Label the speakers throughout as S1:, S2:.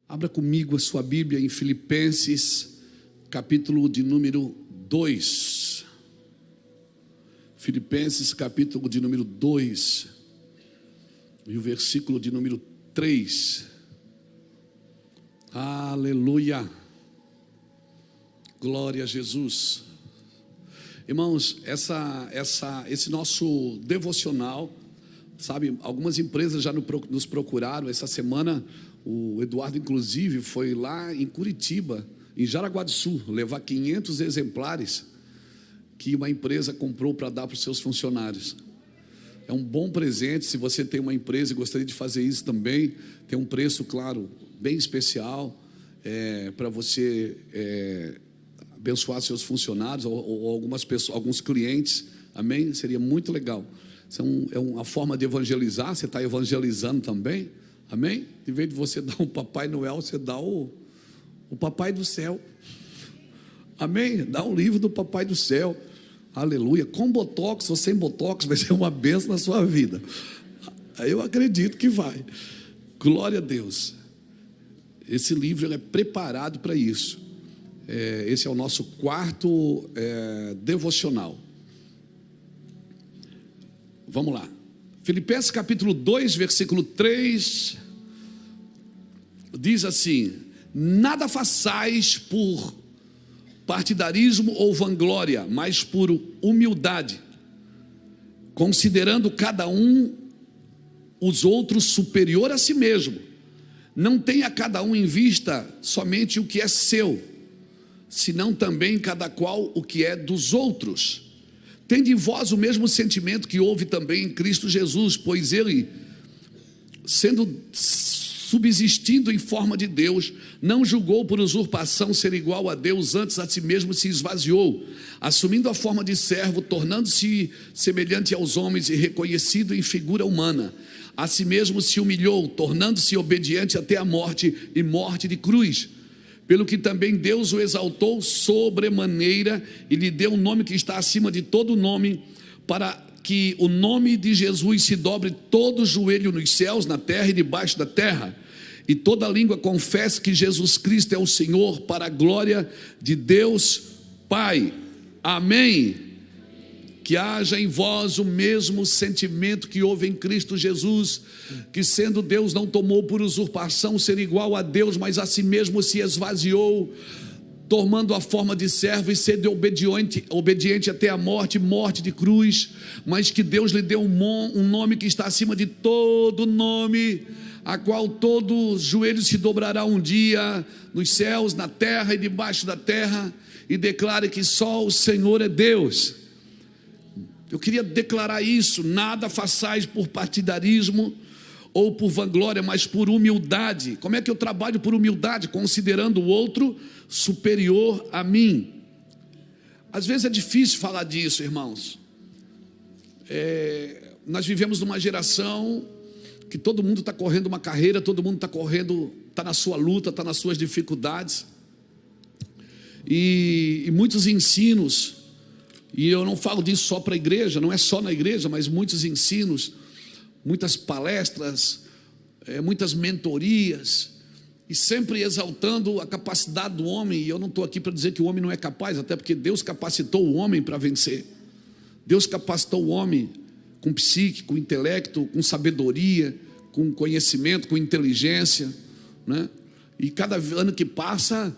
S1: Abra comigo a sua Bíblia em Filipenses, capítulo de número 2. Filipenses, capítulo de número 2, e o versículo de número 3. Aleluia! Glória a Jesus. Irmãos, esse nosso devocional, sabe, algumas empresas já nos procuraram. Essa semana o Eduardo, inclusive, foi lá em Curitiba, em Jaraguá do Sul, levar 500 exemplares que uma empresa comprou para dar para os seus funcionários. É um bom presente. Se você tem uma empresa e gostaria de fazer isso também, tem um preço, claro, bem especial, para você abençoar seus funcionários ou algumas pessoas, alguns clientes. Amém? Seria muito legal. Isso é uma forma de evangelizar. Você está evangelizando também. Amém? Em vez de você dar um Papai Noel, você dá o Papai do Céu. Amém? Dá um livro do Papai do Céu. Aleluia. Com botox ou sem botox, vai ser uma bênção na sua vida. Eu acredito que vai. Glória a Deus. Esse livro é preparado para isso. Esse é o nosso quarto devocional. Vamos lá. Filipenses capítulo 2, versículo 3, diz assim: nada façais por partidarismo ou vanglória, mas por humildade, considerando cada um os outros superior a si mesmo. Não tenha cada um em vista somente o que é seu, senão também cada qual o que é dos outros. Tende em vós o mesmo sentimento que houve também em Cristo Jesus, pois ele, subsistindo em forma de Deus, não julgou por usurpação ser igual a Deus, antes a si mesmo se esvaziou, assumindo a forma de servo, tornando-se semelhante aos homens e reconhecido em figura humana. A si mesmo se humilhou, tornando-se obediente até a morte e morte de cruz. Pelo que também Deus o exaltou sobremaneira e lhe deu um nome que está acima de todo nome, para que o nome de Jesus se dobre todo o joelho nos céus, na terra e debaixo da terra, e toda língua confesse que Jesus Cristo é o Senhor, para a glória de Deus Pai. Amém. Que haja em vós o mesmo sentimento que houve em Cristo Jesus, que sendo Deus não tomou por usurpação ser igual a Deus, mas a si mesmo se esvaziou, tomando a forma de servo e sendo obediente até a morte, morte de cruz, mas que Deus lhe deu um nome que está acima de todo nome, a qual todo joelho se dobrará um dia, nos céus, na terra e debaixo da terra, e declare que só o Senhor é Deus. Eu queria declarar isso: nada façais por partidarismo ou por vanglória, mas por humildade. Como é que eu trabalho por humildade? Considerando o outro superior a mim. Às vezes é difícil falar disso, irmãos. Nós vivemos numa geração que todo mundo está correndo uma carreira, todo mundo está correndo, está na sua luta, está nas suas dificuldades. E muitos ensinos, e eu não falo disso só para a igreja, não é só na igreja, mas muitos ensinos, muitas palestras, muitas mentorias, e sempre exaltando a capacidade do homem. E eu não estou aqui para dizer que o homem não é capaz, até porque Deus capacitou o homem para vencer. Deus capacitou o homem com psique, com intelecto, com sabedoria, com conhecimento, com inteligência, né? E cada ano que passa,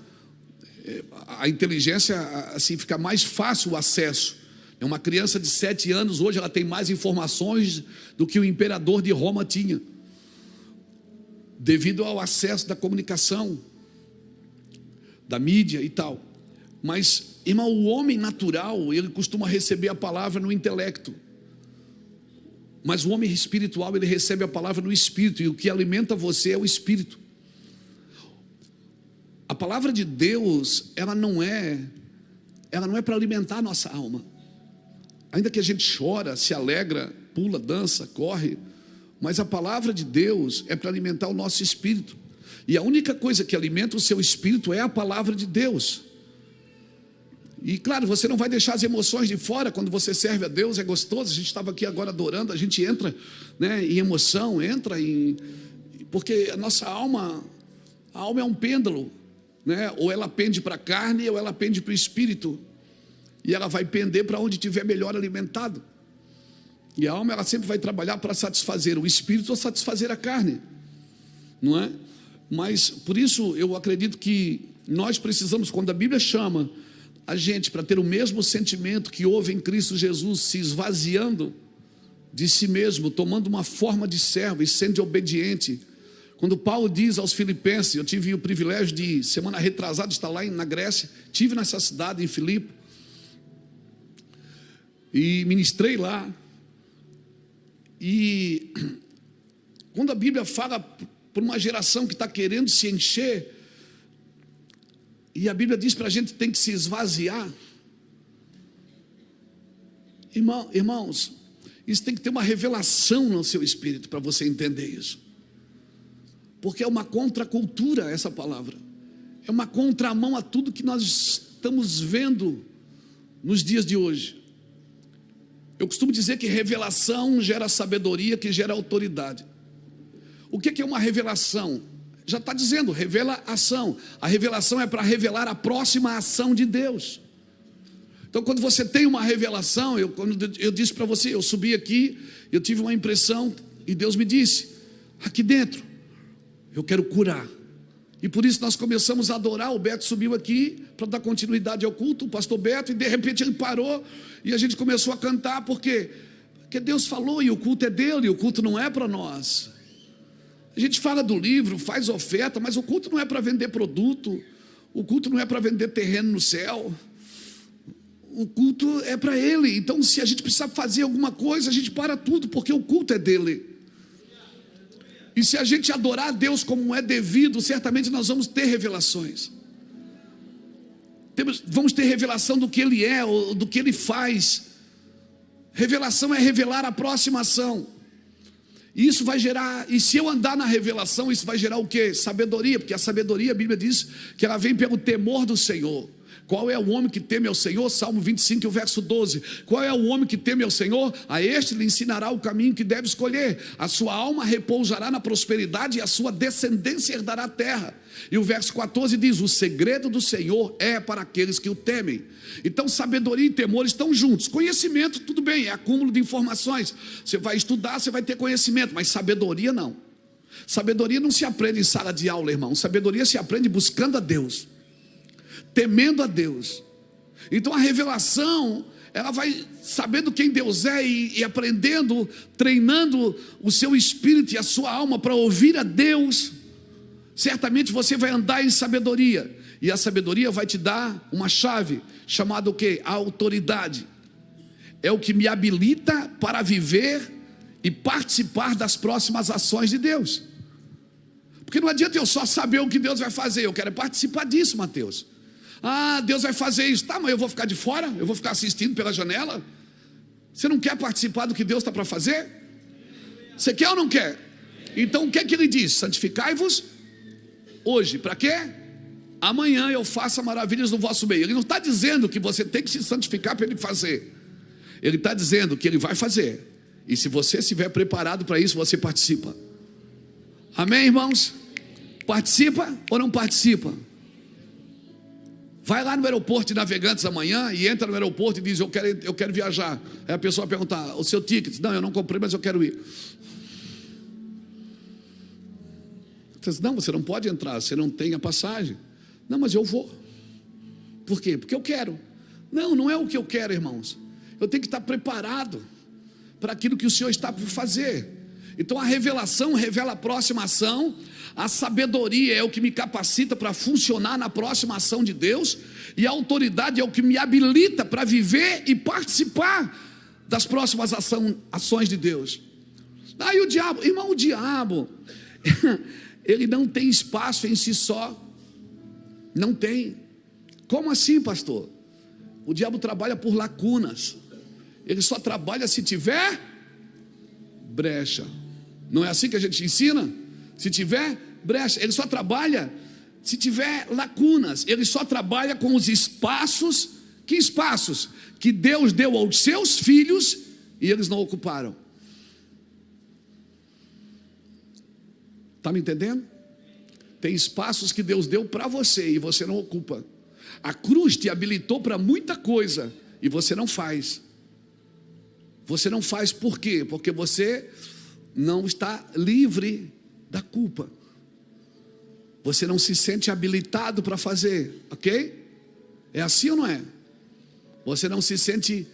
S1: a inteligência, assim, fica mais fácil o acesso. Uma criança de 7 anos, hoje ela tem mais informações do que o imperador de Roma tinha, devido ao acesso da comunicação, da mídia e tal. Mas, irmão, o homem natural, ele costuma receber a palavra no intelecto, mas o homem espiritual, ele recebe a palavra no espírito, e o que alimenta você é o espírito. A palavra de Deus, ela não é para alimentar a nossa alma. Ainda que a gente chora, se alegra, pula, dança, corre, mas a palavra de Deus é para alimentar o nosso espírito. E a única coisa que alimenta o seu espírito é a palavra de Deus. E claro, você não vai deixar as emoções de fora. Quando você serve a Deus, é gostoso. A gente estava aqui agora adorando, a gente entra, né, em emoção, porque a nossa alma A alma é um pêndulo, né? Ou ela pende para a carne ou ela pende para o espírito. E ela vai pender para onde estiver melhor alimentado. E a alma, ela sempre vai trabalhar para satisfazer o espírito ou satisfazer a carne, não é? Mas por isso eu acredito que nós precisamos, quando a Bíblia chama a gente para ter o mesmo sentimento que houve em Cristo Jesus, se esvaziando de si mesmo, tomando uma forma de servo e sendo obediente. Quando Paulo diz aos Filipenses, eu tive o privilégio de, semana retrasada, estar lá na Grécia, tive nessa cidade, em Filipe, e ministrei lá. E quando a Bíblia fala por uma geração que está querendo se encher, e a Bíblia diz para a gente que tem que se esvaziar, irmãos, isso tem que ter uma revelação no seu espírito para você entender isso, porque é uma contracultura essa palavra, é uma contramão a tudo que nós estamos vendo nos dias de hoje. Eu costumo dizer que revelação gera sabedoria, que gera autoridade. O que é uma revelação? Já está dizendo, revela ação. A revelação é para revelar a próxima ação de Deus. Então, quando você tem uma revelação, quando eu disse para você, eu subi aqui, eu tive uma impressão, e Deus me disse, aqui dentro, eu quero curar. E por isso nós começamos a adorar. O Beto subiu aqui para dar continuidade ao culto, o pastor Beto, e de repente ele parou, e a gente começou a cantar, porque Deus falou, e o culto é dele, e o culto não é para nós. A gente fala do livro, faz oferta, mas o culto não é para vender produto, o culto não é para vender terreno no céu, o culto é para ele. Então, se a gente precisar fazer alguma coisa, a gente para tudo, porque o culto é dele. E se a gente adorar a Deus como é devido, certamente nós vamos ter revelações. Vamos ter revelação do que Ele é, ou do que Ele faz. Revelação é revelar a próxima ação. E isso vai gerar, e se eu andar na revelação, isso vai gerar o quê? Sabedoria, porque a sabedoria, a Bíblia diz que ela vem pelo temor do Senhor. Qual é o homem que teme ao Senhor? Salmo 25, o verso 12. Qual é o homem que teme ao Senhor? A este lhe ensinará o caminho que deve escolher. A sua alma repousará na prosperidade e a sua descendência herdará a terra. E o verso 14 diz, o segredo do Senhor é para aqueles que o temem. Então sabedoria e temor estão juntos. Conhecimento, tudo bem, é acúmulo de informações. Você vai estudar, você vai ter conhecimento, mas sabedoria não. Sabedoria não se aprende em sala de aula, irmão. Sabedoria se aprende buscando a Deus, temendo a Deus. Então a revelação, ela vai sabendo quem Deus é e aprendendo, treinando o seu espírito e a sua alma para ouvir a Deus. Certamente você vai andar em sabedoria, e a sabedoria vai te dar uma chave, chamada o quê? A autoridade. É o que me habilita para viver e participar das próximas ações de Deus. Porque não adianta eu só saber o que Deus vai fazer, eu quero participar disso, Mateus. Ah, Deus vai fazer isso, tá, mas eu vou ficar de fora? Eu vou ficar assistindo pela janela? Você não quer participar do que Deus está para fazer? Você quer ou não quer? Então o que é que ele diz? Santificai-vos hoje, para quê? Amanhã eu faça maravilhas no vosso meio. Ele não está dizendo que você tem que se santificar para ele fazer. Ele está dizendo que ele vai fazer, e se você estiver preparado para isso, você participa. Amém, irmãos? Participa ou não participa? Vai lá no aeroporto de Navegantes amanhã e entra no aeroporto e diz, eu quero viajar. Aí a pessoa vai perguntar, o seu ticket? Não, eu não comprei, mas eu quero ir. Você diz, não, você não pode entrar, você não tem a passagem. Não, mas eu vou. Por quê? Porque eu quero. Não, não é o que eu quero, irmãos. Eu tenho que estar preparado para aquilo que o Senhor está por fazer. Então a revelação revela a próxima ação. A sabedoria é o que me capacita para funcionar na próxima ação de Deus, e a autoridade é o que me habilita para viver e participar das próximas ações de Deus. Aí o diabo, irmão, o diabo ele não tem espaço em si só. Não tem. Como assim, pastor? O diabo trabalha por lacunas. Ele só trabalha se tiver brecha. Não é assim que a gente ensina? Se tiver brecha. Ele só trabalha se tiver lacunas. Ele só trabalha com os espaços. Que espaços? Que Deus deu aos seus filhos e eles não ocuparam. Está me entendendo? Tem espaços que Deus deu para você e você não ocupa. A cruz te habilitou para muita coisa e você não faz. Você não faz por quê? Porque você não está livre da culpa. Você não se sente habilitado para fazer, ok? É assim ou não é? Você não se sente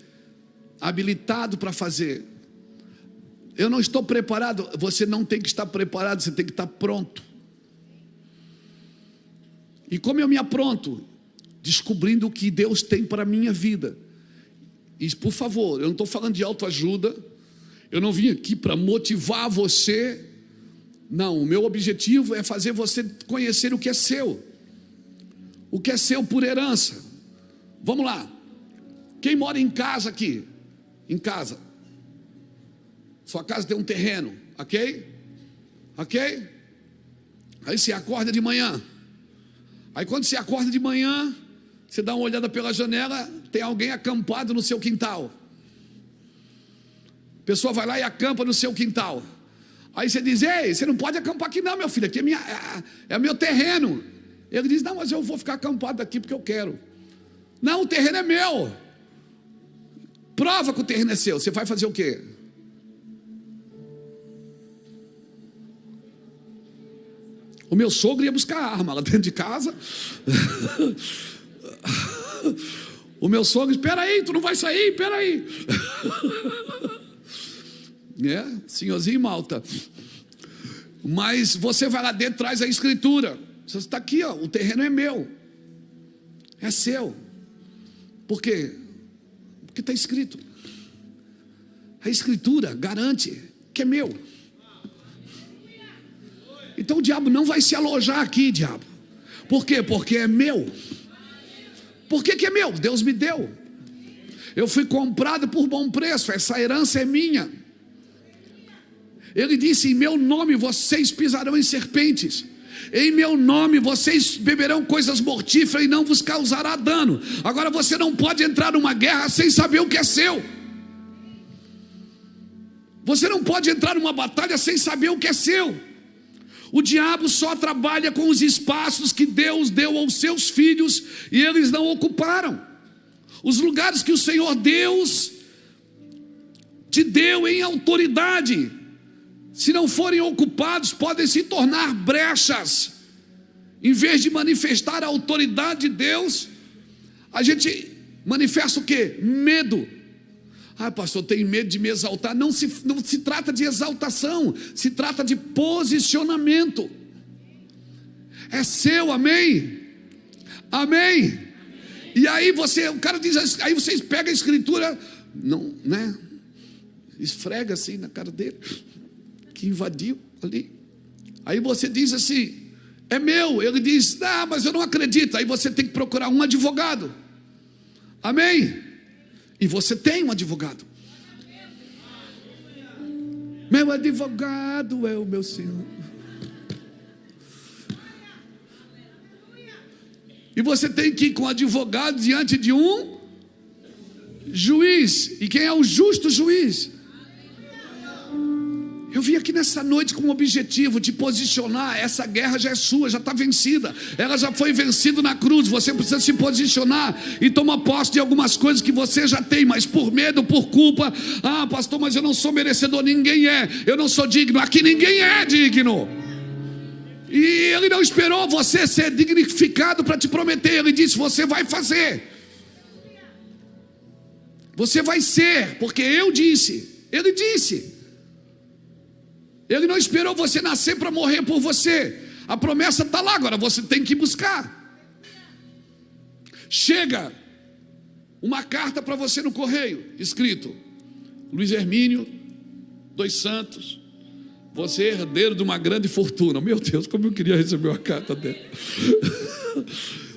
S1: habilitado para fazer. Eu não estou preparado. Você não tem que estar preparado, você tem que estar pronto. E como eu me apronto? Descobrindo o que Deus tem para a minha vida. E por favor, eu não estou falando de autoajuda. Eu não vim aqui para motivar você. Não, o meu objetivo é fazer você conhecer o que é seu. O que é seu por herança. Vamos lá. Quem mora em casa aqui? Em casa. Sua casa tem um terreno, ok? Ok? Aí você acorda de manhã. Aí quando você acorda de manhã, você dá uma olhada pela janela, tem alguém acampado no seu quintal. A pessoa vai lá e acampa no seu quintal. Aí você diz: ei, você não pode acampar aqui não, meu filho, aqui é meu terreno. Ele diz: não, mas eu vou ficar acampado aqui porque eu quero. Não, o terreno é meu. Prova que o terreno é seu. Você vai fazer o quê? O meu sogro ia buscar arma lá dentro de casa. O meu sogro: espera aí, tu não vai sair, espera aí. Senhorzinho Malta. Mas você vai lá dentro, traz a escritura. Você está aqui, ó, o terreno é meu. É seu. Por quê? Porque está escrito. A escritura garante que é meu. Então o diabo não vai se alojar aqui, diabo. Por quê? Porque é meu. Por que é meu? Deus me deu. Eu fui comprado por bom preço. Essa herança é minha. Ele disse: em meu nome vocês pisarão em serpentes. Em meu nome vocês beberão coisas mortíferas e não vos causará dano. Agora você não pode entrar numa guerra sem saber o que é seu. Você não pode entrar numa batalha sem saber o que é seu. O diabo só trabalha com os espaços que Deus deu aos seus filhos e eles não ocuparam. Os lugares que o Senhor Deus te deu em autoridade, se não forem ocupados, podem se tornar brechas. Em vez de manifestar a autoridade de Deus, a gente manifesta o quê? Medo. Ah, pastor, eu tenho medo de me exaltar. Não se trata de exaltação, se trata de posicionamento. É seu, amém? Amém? E aí o cara diz, aí vocês pegam a escritura, não, né? Esfrega assim na cara dele, que invadiu ali. Aí você diz assim: é meu. Ele diz: ah, mas eu não acredito. Aí você tem que procurar um advogado. Amém? E você tem um advogado. Meu advogado é o meu Senhor. E você tem que ir com o advogado diante de um juiz. E quem é o justo juiz? Eu vim aqui nessa noite com o objetivo de posicionar. Essa guerra já é sua, já está vencida. Ela já foi vencida na cruz. Você precisa se posicionar e tomar posse de algumas coisas que você já tem, mas por medo, por culpa. Ah, pastor, mas eu não sou merecedor. Ninguém é. Eu não sou digno. Aqui ninguém é digno. E ele não esperou você ser dignificado para te prometer. Ele disse: você vai fazer. Você vai ser, porque eu disse. Ele disse. Ele não esperou você nascer para morrer por você. A promessa está lá, agora você tem que buscar. Chega uma carta para você no correio, escrito: Luiz Hermínio dos Santos, você é herdeiro de uma grande fortuna. Meu Deus, como eu queria receber uma carta dela.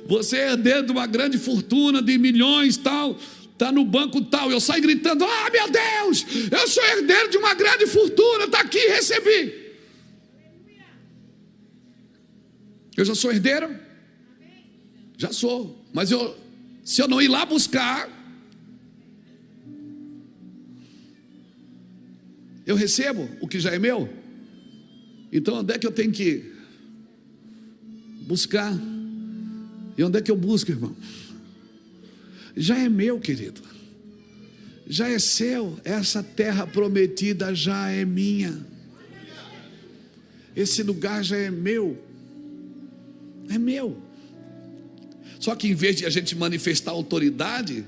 S1: Você é herdeiro de uma grande fortuna, de milhões, tal. Está no banco tal. Eu saio gritando: ah, meu Deus, eu sou herdeiro de uma grande fortuna. Está aqui, recebi. Eu já sou herdeiro? Já sou. Mas se eu não ir lá buscar, eu recebo o que já é meu. Então onde é que eu tenho que ir? Buscar. E onde é que eu busco, irmão? Já é meu, querido. Já é seu. Essa terra prometida já é minha. Esse lugar já é meu. É meu. Só que em vez de a gente manifestar autoridade,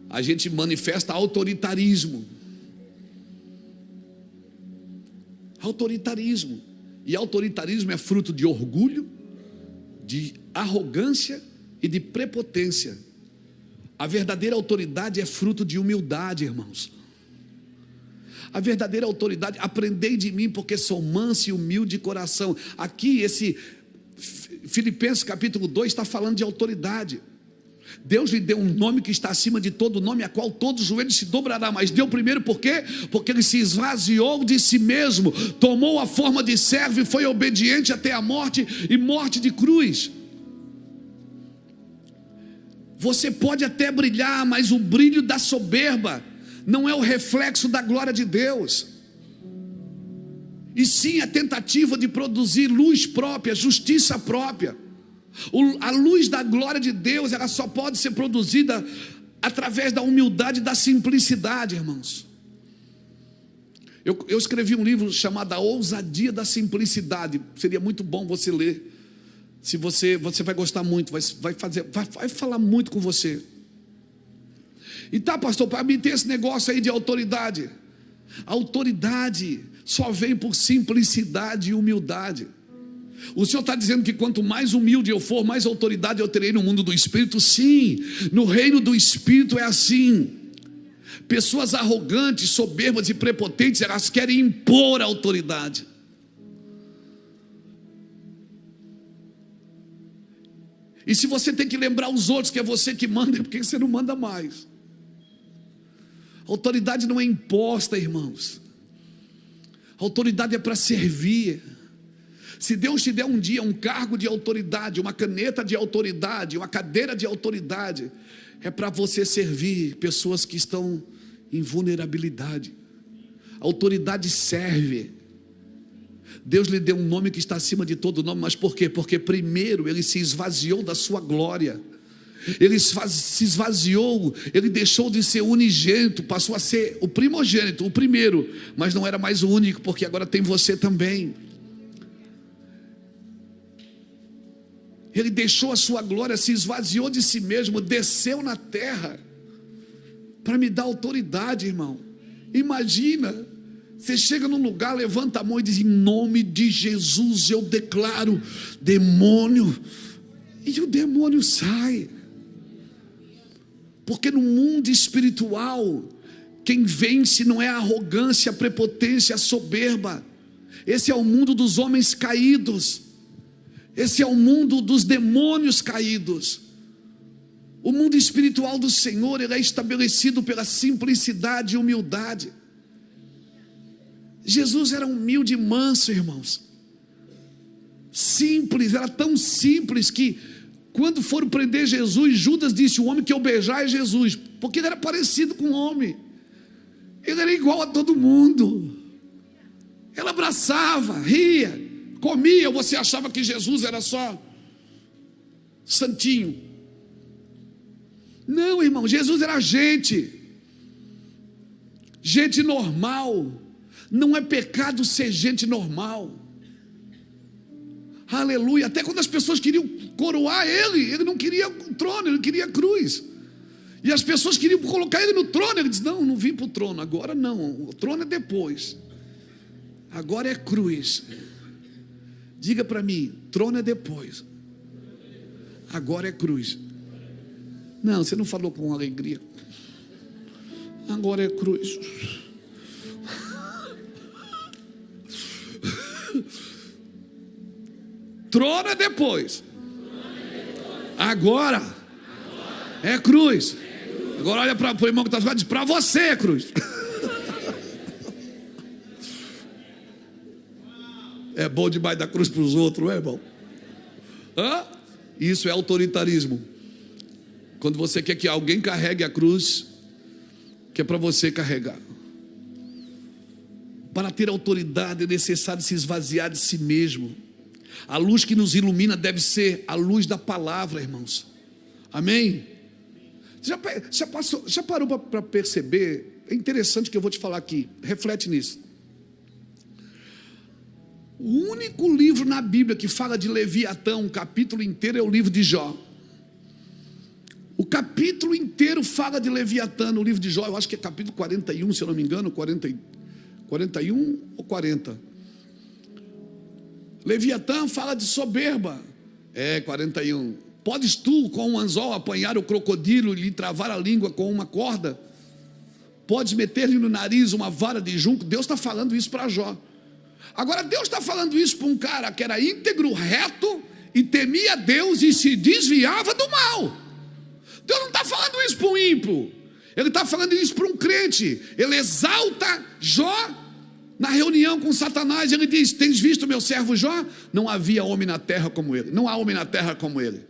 S1: a gente manifesta autoritarismo. Autoritarismo. E autoritarismo é fruto de orgulho, de arrogância e de prepotência. A verdadeira autoridade é fruto de humildade, irmãos. A verdadeira autoridade, aprendei de mim porque sou manso e humilde de coração. Aqui esse Filipenses capítulo 2 está falando de autoridade. Deus lhe deu um nome que está acima de todo nome, a qual todo joelho se dobrará. Mas deu primeiro por quê? Porque ele se esvaziou de si mesmo, tomou a forma de servo e foi obediente até a morte, e morte de cruz. Você pode até brilhar, mas o brilho da soberba não é o reflexo da glória de Deus, e sim a tentativa de produzir luz própria, justiça própria. A luz da glória de Deus, ela só pode ser produzida através da humildade e da simplicidade, irmãos. Eu escrevi um livro chamado A Ousadia da Simplicidade. Seria muito bom você ler. Se você vai gostar muito, vai falar muito com você. E tá, pastor, para mim tem esse negócio aí de autoridade. A autoridade só vem por simplicidade e humildade. O Senhor está dizendo que quanto mais humilde eu for, mais autoridade eu terei no mundo do Espírito? Sim, no reino do Espírito é assim. Pessoas arrogantes, soberbas e prepotentes, elas querem impor a autoridade. E se você tem que lembrar os outros que é você que manda, é porque você não manda mais. A autoridade não é imposta, irmãos. A autoridade é para servir. Se Deus te der um dia um cargo de autoridade, uma caneta de autoridade, uma cadeira de autoridade, é para você servir pessoas que estão em vulnerabilidade. A autoridade serve. Deus lhe deu um nome que está acima de todo nome, mas por quê? Porque primeiro ele se esvaziou da sua glória. Ele se esvaziou, ele deixou de ser unigênito, passou a ser o primogênito, o primeiro, mas não era mais o único, porque agora tem você também. Ele deixou a sua glória, se esvaziou de si mesmo, desceu na terra para me dar autoridade, irmão. Imagina, você chega num lugar, levanta a mão e diz: em nome de Jesus eu declaro demônio, e o demônio sai. Porque no mundo espiritual, quem vence não é a arrogância, a prepotência, a soberba. Esse é o mundo dos homens caídos. Esse é o mundo dos demônios caídos. O mundo espiritual do Senhor, ele é estabelecido pela simplicidade e humildade. Jesus era humilde e manso, irmãos. Simples, era tão simples que quando foram prender Jesus, Judas disse: o homem que eu beijar é Jesus, porque ele era parecido com o homem. Ele era igual a todo mundo. Ele abraçava, ria, comia. Você achava que Jesus era só santinho? Não, irmão, Jesus era gente normal. Não é pecado ser gente normal. Aleluia. Até quando as pessoas queriam coroar ele não queria o trono, ele queria a cruz. E as pessoas queriam colocar ele no trono. Ele disse: não vim para o trono, agora não, o trono é depois, agora é cruz. Diga para mim: trono é depois, agora é cruz. Não, você não falou com alegria. Agora é cruz. Trono é depois, agora é cruz. Agora olha para o irmão que está falando e diz: para você é cruz. É bom demais dar cruz para os outros, não é, irmão? Isso é autoritarismo. Quando você quer que alguém carregue a cruz, que é para você carregar. Para ter autoridade é necessário se esvaziar de si mesmo. A luz que nos ilumina deve ser a luz da palavra, irmãos. Amém? Já parou para perceber? É interessante o que eu vou te falar aqui. Reflete nisso. O único livro na Bíblia que fala de Leviatã, um capítulo inteiro, é o livro de Jó. O capítulo inteiro fala de Leviatã no livro de Jó. Eu acho que é capítulo 41, se eu não me engano, 41 ou 40. Leviatã fala de soberba. 41. Podes tu com um anzol apanhar o crocodilo e lhe travar a língua com uma corda? Podes meter-lhe no nariz uma vara de junco? Deus está falando isso para Jó. Agora Deus está falando isso para um cara que era íntegro, reto e temia Deus e se desviava do mal. Deus não está falando isso para um ímpio, Ele está falando isso para um crente. Ele exalta Jó na reunião com Satanás. Ele diz: tens visto meu servo Jó? Não havia homem na terra como ele. Não há homem na terra como ele.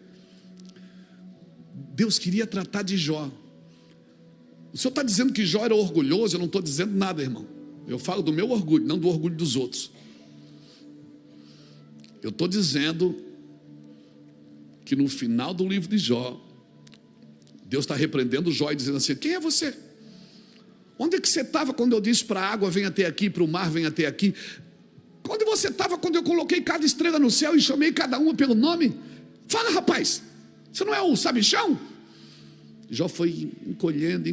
S1: Deus queria tratar de Jó. O senhor está dizendo que Jó era orgulhoso? Eu não estou dizendo nada, irmão. Eu falo do meu orgulho, não do orgulho dos outros. Eu estou dizendo que no final do livro de Jó, Deus está repreendendo Jó e dizendo assim: quem é você? Onde é que você estava quando eu disse para a água venha até aqui, para o mar venha até aqui? Onde você estava quando eu coloquei cada estrela no céu e chamei cada uma pelo nome? Fala, rapaz, você não é o sabichão? Jó foi encolhendo.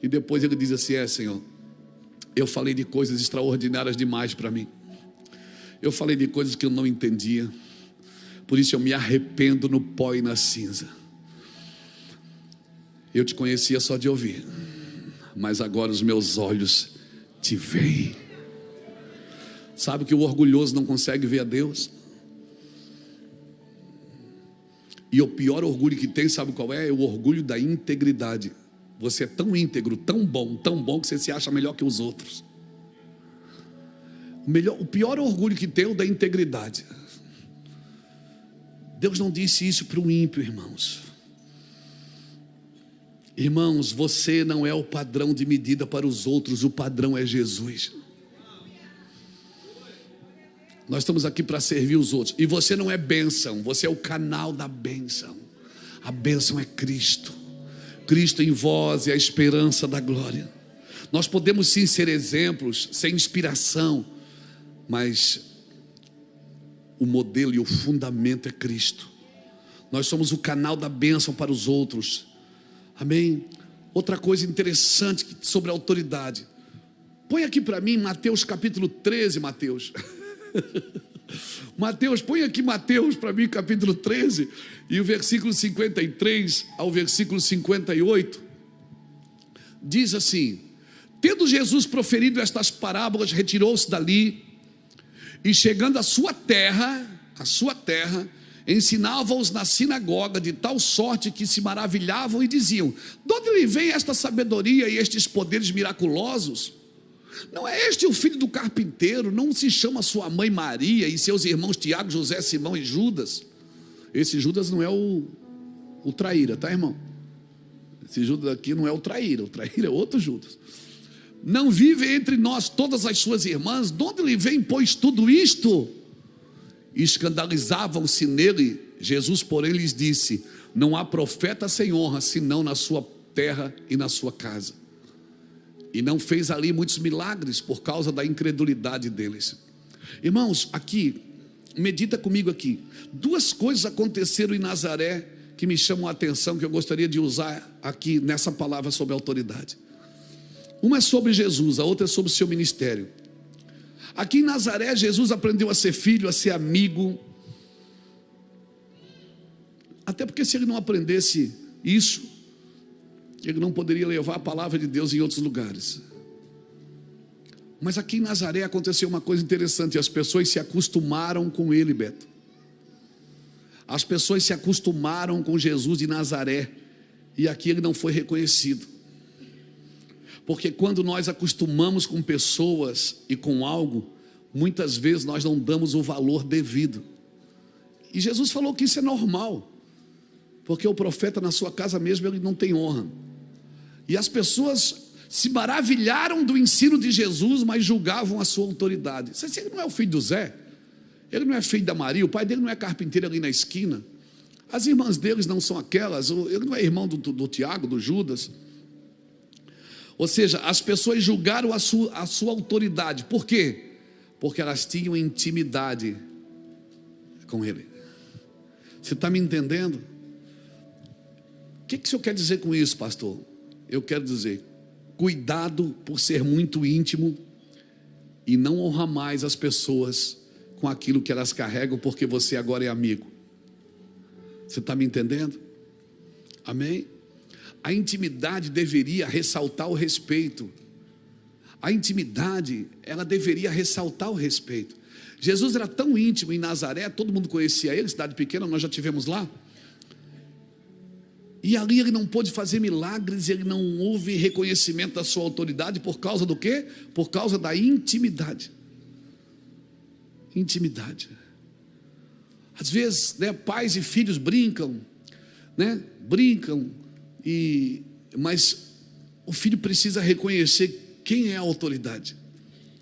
S1: E depois ele diz assim: Senhor, eu falei de coisas extraordinárias demais para mim. Eu falei de coisas que eu não entendia. Por isso eu me arrependo no pó e na cinza. Eu te conhecia só de ouvir, mas agora os meus olhos te veem. Sabe que o orgulhoso não consegue ver a Deus? E o pior orgulho que tem, sabe qual é? É o orgulho da integridade. Você é tão íntegro, tão bom que você se acha melhor que os outros. O pior orgulho que tem é o da integridade. Deus não disse isso para o ímpio, irmãos. Irmãos, você não é o padrão de medida para os outros, o padrão é Jesus. Nós estamos aqui para servir os outros. E você não é bênção, você é o canal da bênção. A bênção é Cristo. Cristo em vós é a esperança da glória. Nós podemos sim ser exemplos, ser inspiração, mas o modelo e o fundamento é Cristo. Nós somos o canal da bênção para os outros. Amém? Outra coisa interessante sobre a autoridade. Põe aqui para mim Mateus capítulo 13, Mateus. Mateus, põe aqui Mateus para mim, capítulo 13, e o versículo 53 ao versículo 58, diz assim: tendo Jesus proferido estas parábolas, retirou-se dali, e chegando à sua terra, ensinava-os na sinagoga, de tal sorte que se maravilhavam e diziam: de onde lhe vem esta sabedoria e estes poderes miraculosos? Não é este o filho do carpinteiro? Não se chama sua mãe Maria e seus irmãos Tiago, José, Simão e Judas? Esse Judas não é o traíra, tá, irmão? Esse Judas aqui não é o traíra é outro Judas. Não vive entre nós todas as suas irmãs? De onde lhe vem, pois, tudo isto? E escandalizavam-se nele. Jesus, porém, lhes disse: não há profeta sem honra, senão na sua terra e na sua casa. E não fez ali muitos milagres por causa da incredulidade deles. Irmãos, aqui, medita comigo aqui. Duas coisas aconteceram em Nazaré que me chamam a atenção, que eu gostaria de usar aqui nessa palavra sobre autoridade. Uma é sobre Jesus, a outra é sobre o seu ministério. Aqui em Nazaré, Jesus aprendeu a ser filho, a ser amigo. Até porque se ele não aprendesse isso, ele não poderia levar a palavra de Deus em outros lugares. Mas aqui em Nazaré aconteceu uma coisa interessante. As pessoas se acostumaram com ele, Beto. As pessoas se acostumaram com Jesus de Nazaré. E aqui ele não foi reconhecido. Porque quando nós acostumamos com pessoas e com algo, muitas vezes nós não damos o valor devido. E Jesus falou que isso é normal. Porque o profeta na sua casa mesmo, ele não tem honra. E as pessoas se maravilharam do ensino de Jesus, mas julgavam a sua autoridade. Você não é o filho do Zé? Ele não é filho da Maria, o pai dele não é carpinteiro ali na esquina. As irmãs deles não são aquelas, ele não é irmão do Tiago, do Judas. Ou seja, as pessoas julgaram a sua autoridade. Por quê? Porque elas tinham intimidade com ele. Você está me entendendo? O que o senhor quer dizer com isso, pastor? Eu quero dizer, cuidado por ser muito íntimo e não honrar mais as pessoas com aquilo que elas carregam, porque você agora é amigo. Você está me entendendo? Amém? A intimidade deveria ressaltar o respeito. A intimidade, ela deveria ressaltar o respeito. Jesus era tão íntimo em Nazaré, todo mundo conhecia ele, cidade pequena, nós já tivemos lá. E ali ele não pôde fazer milagres, ele não houve reconhecimento da sua autoridade, por causa do quê? Por causa da intimidade. Intimidade. Às vezes, né, pais e filhos brincam, né? Brincam, mas o filho precisa reconhecer quem é a autoridade.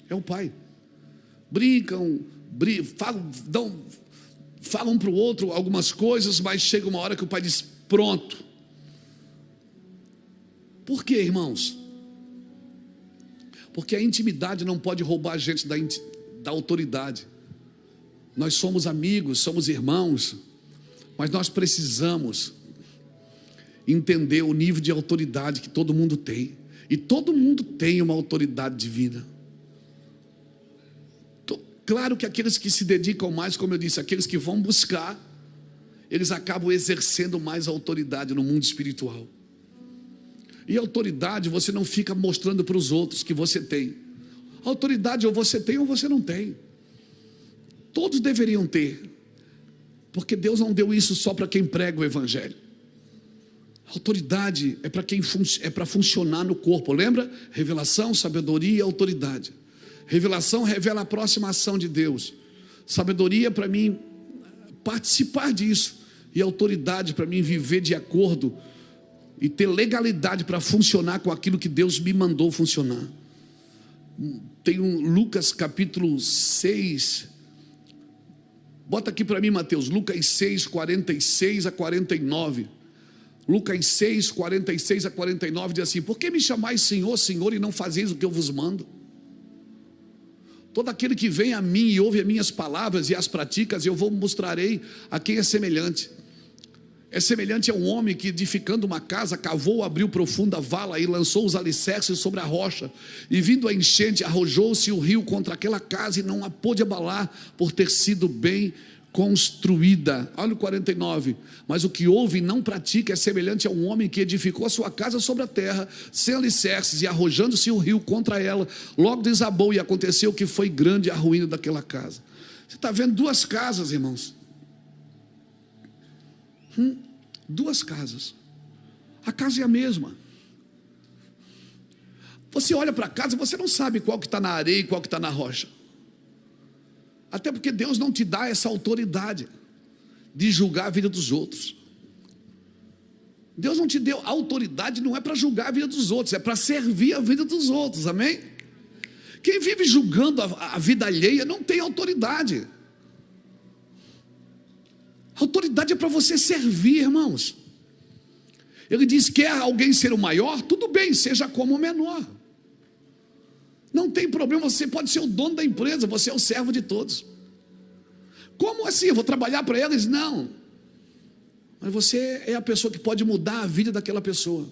S1: É o pai. Brincam, falam para o outro algumas coisas, mas chega uma hora que o pai diz: pronto. Por quê, irmãos? Porque a intimidade não pode roubar a gente da autoridade. Nós somos amigos, somos irmãos, mas nós precisamos entender o nível de autoridade que todo mundo tem. E todo mundo tem uma autoridade divina. Claro que aqueles que se dedicam mais, como eu disse, aqueles que vão buscar, eles acabam exercendo mais autoridade no mundo espiritual. E autoridade você não fica mostrando para os outros que você tem. Autoridade ou você tem ou você não tem. Todos deveriam ter, porque Deus não deu isso só para quem prega o evangelho. Autoridade é para quem para funcionar no corpo. Lembra? Revelação, sabedoria e autoridade. Revelação revela a próxima ação de Deus. Sabedoria para mim participar disso, e autoridade para mim viver de acordo e ter legalidade para funcionar com aquilo que Deus me mandou funcionar. Tem Lucas capítulo 6. Bota aqui para mim, Mateus, Lucas 6, 46 a 49. Lucas 6, 46 a 49 diz assim: por que me chamais Senhor, Senhor, e não fazeis o que eu vos mando? Todo aquele que vem a mim e ouve as minhas palavras e as pratica, eu vos mostrarei a quem é semelhante. É semelhante a um homem que, edificando uma casa, cavou, abriu profunda vala e lançou os alicerces sobre a rocha. E vindo a enchente, arrojou-se o rio contra aquela casa e não a pôde abalar, por ter sido bem construída. Olha o 49. Mas o que ouve e não pratica é semelhante a um homem que edificou a sua casa sobre a terra, sem alicerces, e arrojando-se o rio contra ela, logo desabou, e aconteceu que foi grande a ruína daquela casa. Você está vendo duas casas, irmãos? Duas casas. A casa é a mesma. Você olha para a casa, você não sabe qual que está na areia e qual que está na rocha. Até porque Deus não te dá essa autoridade de julgar a vida dos outros. Deus não te deu autoridade, não é para julgar a vida dos outros, é para servir a vida dos outros, amém? Quem vive julgando a vida alheia não tem autoridade. Autoridade é para você servir, irmãos. Ele diz: quer alguém ser o maior? Tudo bem, seja como o menor. Não tem problema, você pode ser o dono da empresa, você é o servo de todos. Como assim? Eu vou trabalhar para eles? Não. Mas você é a pessoa que pode mudar a vida daquela pessoa.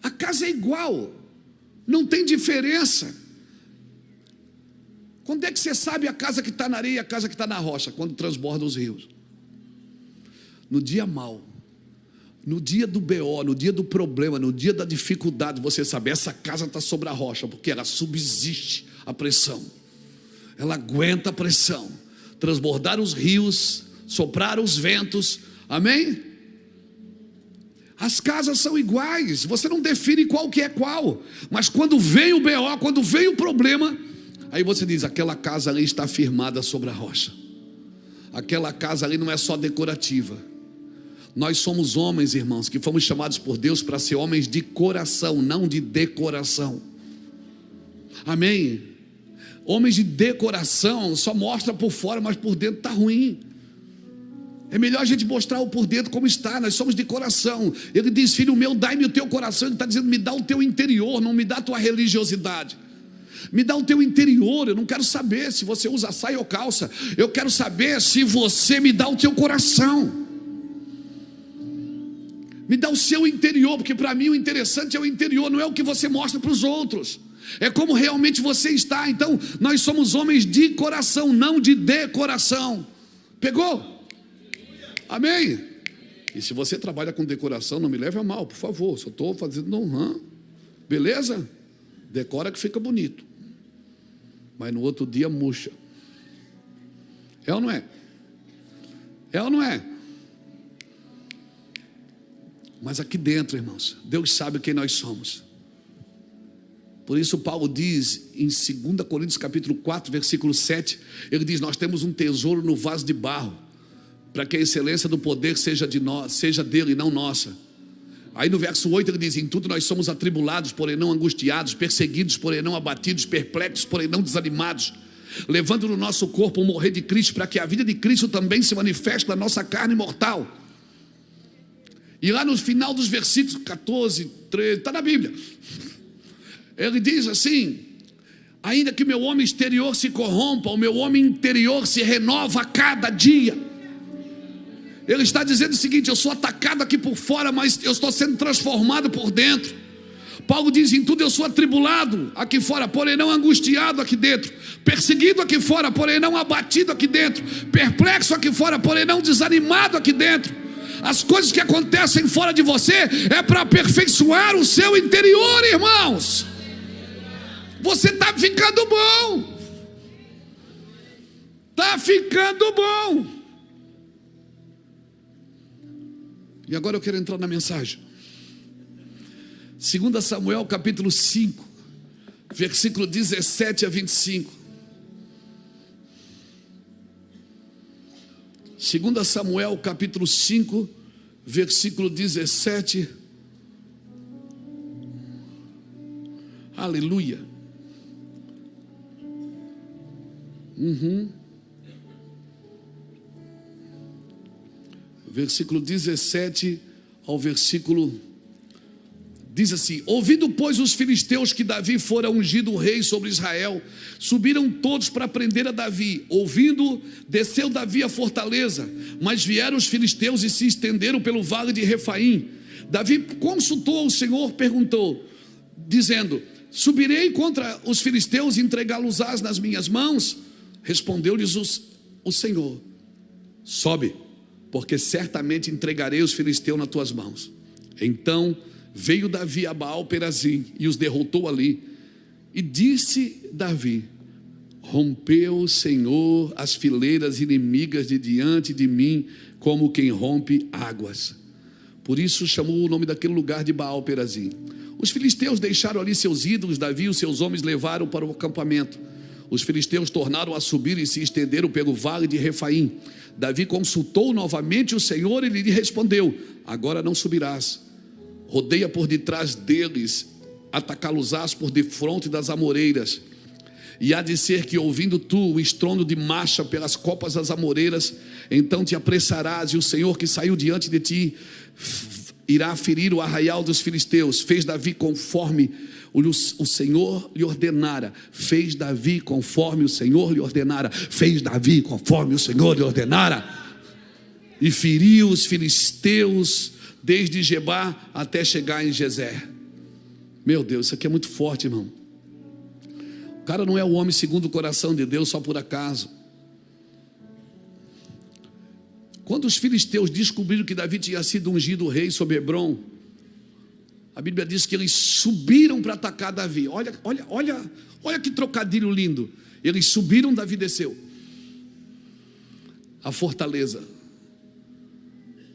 S1: A casa é igual, não tem diferença. Quando é que você sabe a casa que está na areia e a casa que está na rocha? Quando transbordam os rios. No dia mau, no dia do BO, no dia do problema, no dia da dificuldade, você sabe, essa casa está sobre a rocha, porque ela subsiste a pressão, ela aguenta a pressão, transbordar os rios, soprar os ventos, amém? As casas são iguais, você não define qual que é qual, mas quando vem o BO, quando vem o problema, aí você diz: aquela casa ali está firmada sobre a rocha, aquela casa ali não é só decorativa. Nós somos homens, irmãos, que fomos chamados por Deus para ser homens de coração, não de decoração, amém? Homens de decoração só mostra por fora, mas por dentro está ruim. É melhor a gente mostrar o por dentro como está. Nós somos de coração. Ele diz: filho meu, dai-me o teu coração. Ele está dizendo: me dá o teu interior, não me dá a tua religiosidade. Me dá o teu interior. Eu não quero saber se você usa saia ou calça. Eu quero saber se você me dá o teu coração. Me dá o seu interior, porque para mim o interessante é o interior, não é o que você mostra para os outros. É como realmente você está. Então nós somos homens de coração, não de decoração. Pegou? Amém? E se você trabalha com decoração, não me leve a mal, por favor. Só estou fazendo beleza? Decora que fica bonito, mas no outro dia murcha. É ou não é? É ou não é? Mas aqui dentro, irmãos, Deus sabe quem nós somos. Por isso Paulo diz em 2 Coríntios capítulo 4, versículo 7, ele diz: nós temos um tesouro no vaso de barro, para que a excelência do poder seja de nós, seja dele e não nossa. Aí no verso 8 ele diz: em tudo nós somos atribulados, porém não angustiados, perseguidos, porém não abatidos, perplexos, porém não desanimados, levando no nosso corpo o morrer de Cristo, para que a vida de Cristo também se manifeste na nossa carne mortal. E lá no final dos versículos 14, 13, está na Bíblia, ele diz assim: ainda que meu homem exterior se corrompa, o meu homem interior se renova a cada dia. Ele está dizendo o seguinte: eu sou atacado aqui por fora, mas eu estou sendo transformado por dentro. Paulo diz: em tudo eu sou atribulado aqui fora, porém não angustiado aqui dentro, perseguido aqui fora, porém não abatido aqui dentro, perplexo aqui fora, porém não desanimado aqui dentro. As coisas que acontecem fora de você é para aperfeiçoar o seu interior, irmãos. Você está ficando bom. Está ficando bom. E agora eu quero entrar na mensagem. 2 Samuel capítulo 5, versículo 17 a 25. 2 Samuel capítulo 5, versículo 17. Aleluia. Versículo 17 ao versículo... diz assim: ouvindo pois os filisteus que Davi fora ungido rei sobre Israel, subiram todos para prender a Davi. Ouvindo, desceu Davi à fortaleza, mas vieram os filisteus e se estenderam pelo vale de Refaim. Davi consultou o Senhor, perguntou, dizendo: subirei contra os filisteus e entregá-los-ás nas minhas mãos? Respondeu-lhes o Senhor: sobe, porque certamente entregarei os filisteus nas tuas mãos. Então veio Davi a Baal-Perazim e os derrotou ali. E disse Davi: rompeu o Senhor as fileiras inimigas de diante de mim, como quem rompe águas. Por isso chamou o nome daquele lugar de Baal-Perazim. Os filisteus deixaram ali seus ídolos. Davi e os seus homens levaram para o acampamento. Os filisteus tornaram a subir e se estenderam pelo vale de Refaim. Davi consultou novamente o Senhor e lhe respondeu: agora não subirás. Rodeia por detrás deles, atacá-los-ás por defronte das amoreiras. E há de ser que, ouvindo tu o estrondo de marcha pelas copas das amoreiras, então te apressarás, e o Senhor que saiu diante de ti irá ferir o arraial dos filisteus. Fez Davi conforme o Senhor lhe ordenara. Fez Davi conforme o Senhor lhe ordenara. Fez Davi conforme o Senhor lhe ordenara. E feriu os filisteus desde Gebá até chegar em Gezer. Meu Deus, isso aqui é muito forte, irmão. O cara não é o homem segundo o coração de Deus só por acaso. Quando os filisteus descobriram que Davi tinha sido ungido rei sobre Hebrom, a Bíblia diz que eles subiram para atacar Davi. Olha que trocadilho lindo. Eles subiram, Davi desceu a fortaleza.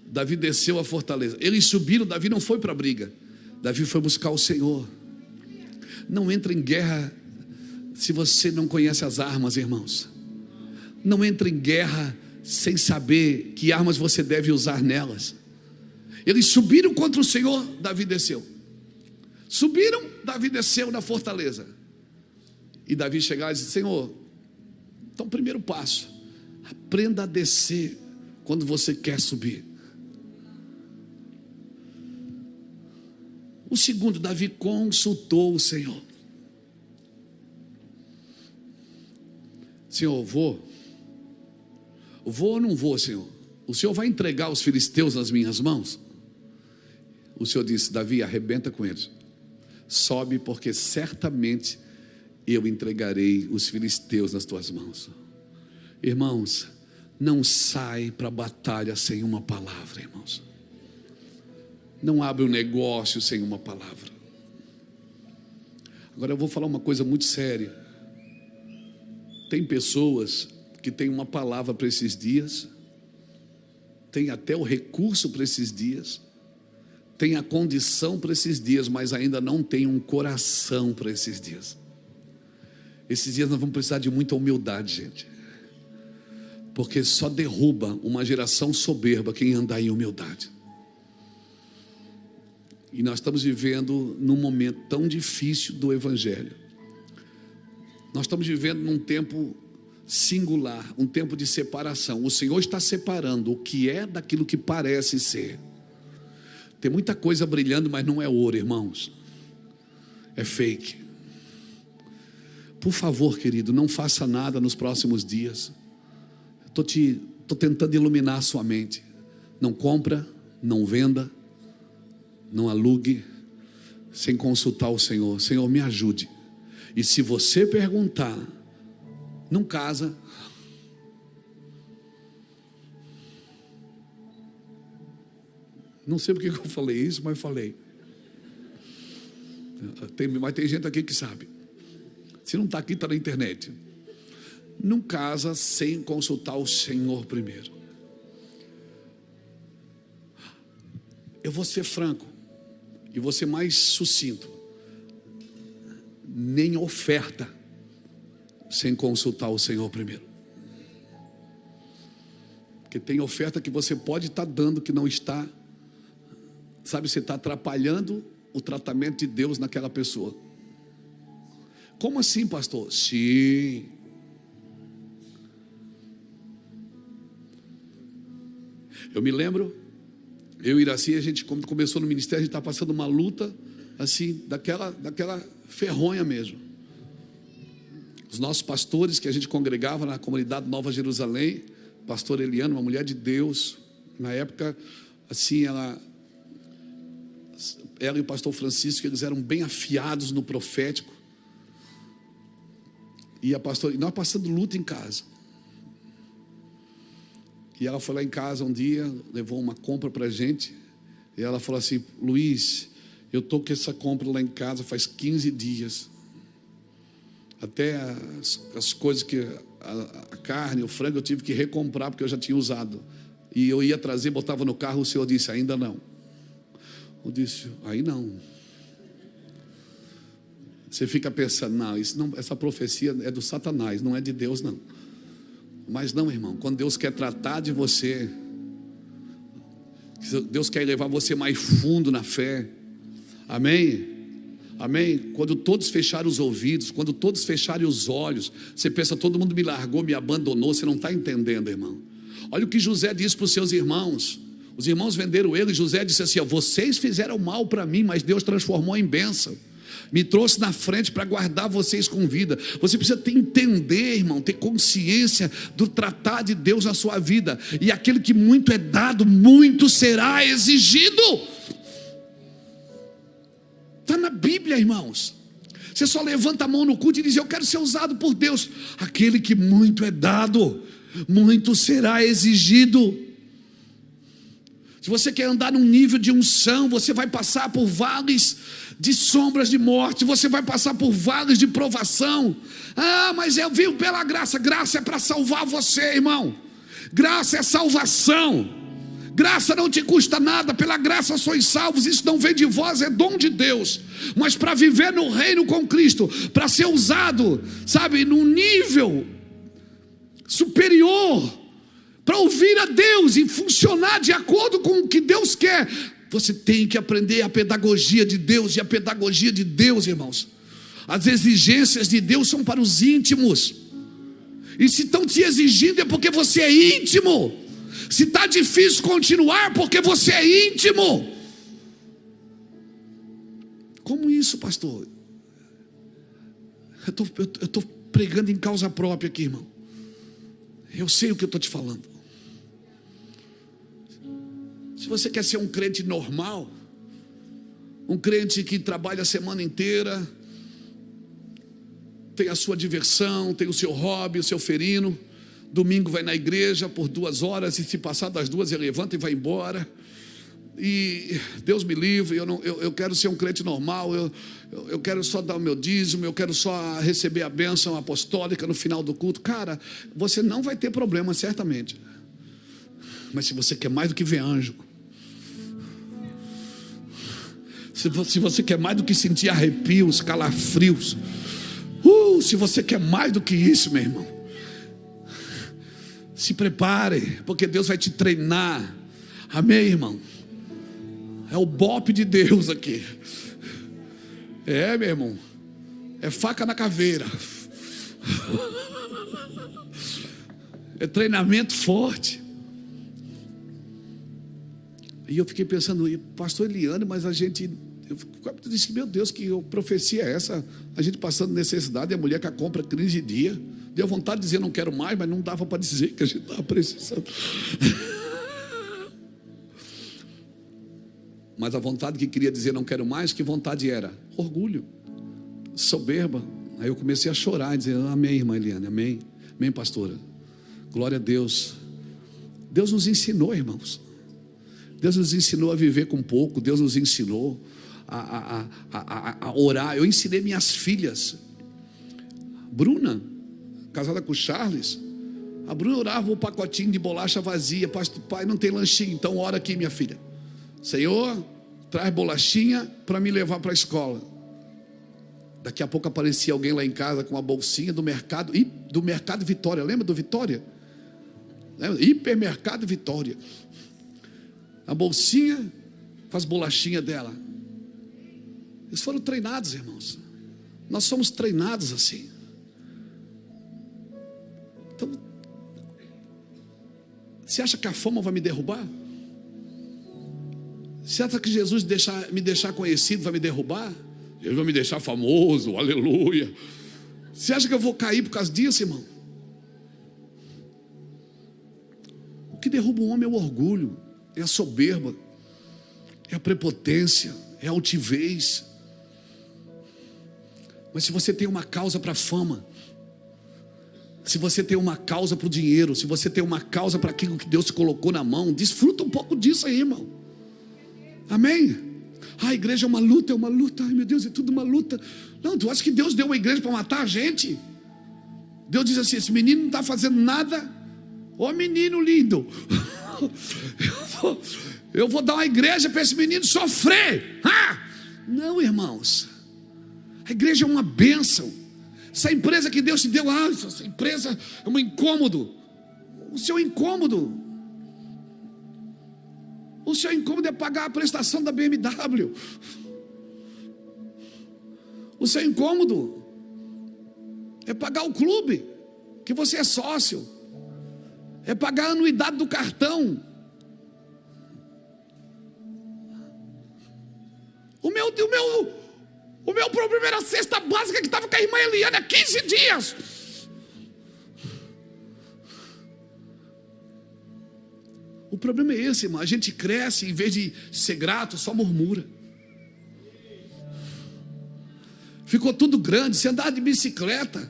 S1: Davi desceu a fortaleza. Eles subiram, Davi não foi para a briga. Davi foi buscar o Senhor. Não entra em guerra se você não conhece as armas, irmãos. Não entra em guerra sem saber que armas você deve usar nelas. Eles subiram contra o Senhor, Davi desceu. Subiram, Davi desceu na fortaleza. E Davi chegava e disse: Senhor, então primeiro passo, aprenda a descer quando você quer subir. O segundo, Davi consultou o Senhor. Senhor, vou ou não vou, Senhor? O Senhor vai entregar os filisteus nas minhas mãos? O Senhor disse: Davi, arrebenta com eles, sobe, porque certamente eu entregarei os filisteus nas tuas mãos. Irmãos, não sai para a batalha sem uma palavra, irmãos. Não abre um negócio sem uma palavra. Agora eu vou falar uma coisa muito séria. Tem pessoas que têm uma palavra para esses dias, tem até o recurso para esses dias, tem a condição para esses dias, mas ainda não tem um coração para esses dias. Esses dias nós vamos precisar de muita humildade, gente, porque só derruba uma geração soberba quem andar em humildade. E nós estamos vivendo num momento tão difícil do Evangelho. Nós estamos vivendo num tempo singular, um tempo de separação. O Senhor está separando o que é daquilo que parece ser. Tem muita coisa brilhando, mas não é ouro, irmãos. É fake. Por favor, querido, não faça nada nos próximos dias. Estou tentando iluminar a sua mente. Não compra, não venda, não alugue sem consultar o Senhor. Senhor, me ajude. E se você perguntar, não casa. Não sei porque eu falei isso, mas falei. Mas tem gente aqui que sabe. Se não está aqui, está na internet. Não casa sem consultar o Senhor primeiro. Eu vou ser franco e vou ser mais sucinto. Nem oferta sem consultar o Senhor primeiro. Porque tem oferta que você pode estar dando que não está, sabe, você está atrapalhando o tratamento de Deus naquela pessoa. Como assim, pastor? Sim. Eu me lembro, eu e Iraci, a gente, quando começou no ministério, a gente está passando uma luta assim, daquela ferronha mesmo. Os nossos pastores que a gente congregava na comunidade Nova Jerusalém, pastor Eliana, uma mulher de Deus, na época, assim, ela e o pastor Francisco, eles eram bem afiados no profético. E nós passando luta em casa. E ela foi lá em casa um dia, levou uma compra para a gente, e ela falou assim: Luiz, eu estou com essa compra lá em casa faz 15 dias. Até as coisas que a carne, o frango eu tive que recomprar porque eu já tinha usado. E eu ia trazer, botava no carro, o Senhor disse: ainda não. Eu disse: aí não. Você fica pensando: não, essa profecia é do Satanás, não é de Deus não. Mas não, irmão, quando Deus quer tratar de você, Deus quer levar você mais fundo na fé. Amém? Amém? Quando todos fecharem os ouvidos, quando todos fecharem os olhos, você pensa: todo mundo me largou, me abandonou. Você não está entendendo, irmão. Olha o que José disse para os seus irmãos. Os irmãos venderam ele, e José disse assim: vocês fizeram mal para mim, mas Deus transformou em bênção. Me trouxe na frente para guardar vocês com vida. Você precisa entender, irmão, ter consciência do tratar de Deus na sua vida. E aquele que muito é dado, muito será exigido. Está na Bíblia, irmãos. Você só levanta a mão no culto e diz: eu quero ser usado por Deus. Aquele que muito é dado, muito será exigido. Se você quer andar num nível de unção, você vai passar por vales de sombras de morte, você vai passar por vales de provação. Mas eu vivo pela graça. Graça é para salvar você, irmão. Graça é salvação. Graça não te custa nada, pela graça sois salvos. Isso não vem de vós, é dom de Deus. Mas para viver no reino com Cristo, para ser usado, sabe, num nível superior, para ouvir a Deus e funcionar de acordo com o que Deus quer, você tem que aprender a pedagogia de Deus. E a pedagogia de Deus, irmãos, As exigências de Deus são para os íntimos. E se estão te exigindo é porque você é íntimo. Se está difícil continuar, porque você é íntimo. Como isso, pastor? Eu estou pregando em causa própria aqui, irmão. Eu sei o que eu estou te falando. Se você quer ser um crente normal, um crente que trabalha a semana inteira, tem a sua diversão, tem o seu hobby, o seu ferino, domingo vai na igreja por 2 horas, e se passar das 2 ele levanta e vai embora, e Deus me livre, eu quero ser um crente normal, eu quero só dar o meu dízimo, eu quero só receber a bênção apostólica no final do culto. Cara, você não vai ter problema, certamente. Mas se você quer mais do que ver anjo, se você quer mais do que sentir arrepios, calafrios, se você quer mais do que isso, meu irmão, se prepare, porque Deus vai te treinar. Amém, irmão? É o bope de Deus aqui. É, meu irmão, é faca na caveira. É treinamento forte. E eu fiquei pensando, pastor Eliane, mas a gente... Eu disse, meu Deus, que profecia é essa? A gente passando necessidade, e a mulher que a compra crise de dia. Deu vontade de dizer não quero mais, mas não dava para dizer que a gente estava precisando. Mas a vontade que queria dizer não quero mais, que vontade era? Orgulho, soberba. Aí eu comecei a chorar e dizer, amém, irmã Eliane, amém, amém, pastora, glória a Deus. Deus nos ensinou, irmãos. Deus nos ensinou a viver com pouco. Deus nos ensinou a orar. Eu ensinei minhas filhas. Bruna, casada com o Charles, a Bruna orava um pacotinho de bolacha vazia. Pastor, pai, não tem lanchinho, então ora aqui, minha filha. Senhor, traz bolachinha para me levar para a escola. Daqui a pouco aparecia alguém lá em casa com uma bolsinha do mercado Vitória. Lembra do Vitória? Lembra? Hipermercado Vitória. A bolsinha com as bolachinhas dela. Eles foram treinados, irmãos. Nós somos treinados assim. Então, você acha que a fama vai me derrubar? Você acha que Jesus me deixar conhecido vai me derrubar? Jesus vai me deixar famoso, aleluia. Você acha que eu vou cair por causa disso, irmão? O que derruba o homem é o orgulho, é a soberba, é a prepotência, é a altivez. Mas se você tem uma causa para a fama, se você tem uma causa para o dinheiro, se você tem uma causa para aquilo que Deus te colocou na mão, desfruta um pouco disso aí, irmão. Amém? A igreja é uma luta, ai meu Deus, é tudo uma luta. Não, tu acha que Deus deu uma igreja para matar a gente? Deus diz assim, esse menino não está fazendo nada. Ô menino lindo, eu vou dar uma igreja para esse menino sofrer. Não, irmãos, a igreja é uma bênção. Essa empresa que Deus te deu, essa empresa é um incômodo. O seu incômodo é pagar a prestação da BMW. O seu incômodo é pagar o clube que você é sócio, é pagar a anuidade do cartão. O meu problema era a cesta básica que estava com a irmã Eliane há 15 dias. O problema é esse, irmão. A gente cresce, em vez de ser grato, só murmura. Ficou tudo grande. Você andava de bicicleta,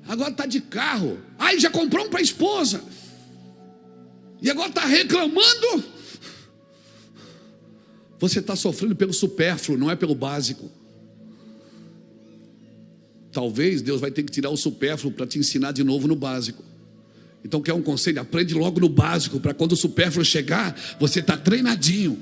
S1: agora está de carro. Aí já comprou um para a esposa, e agora está reclamando. Você está sofrendo pelo supérfluo, não é pelo básico. Talvez Deus vai ter que tirar o supérfluo para te ensinar de novo no básico. Então quer um conselho? Aprende logo no básico, para quando o supérfluo chegar, você está treinadinho.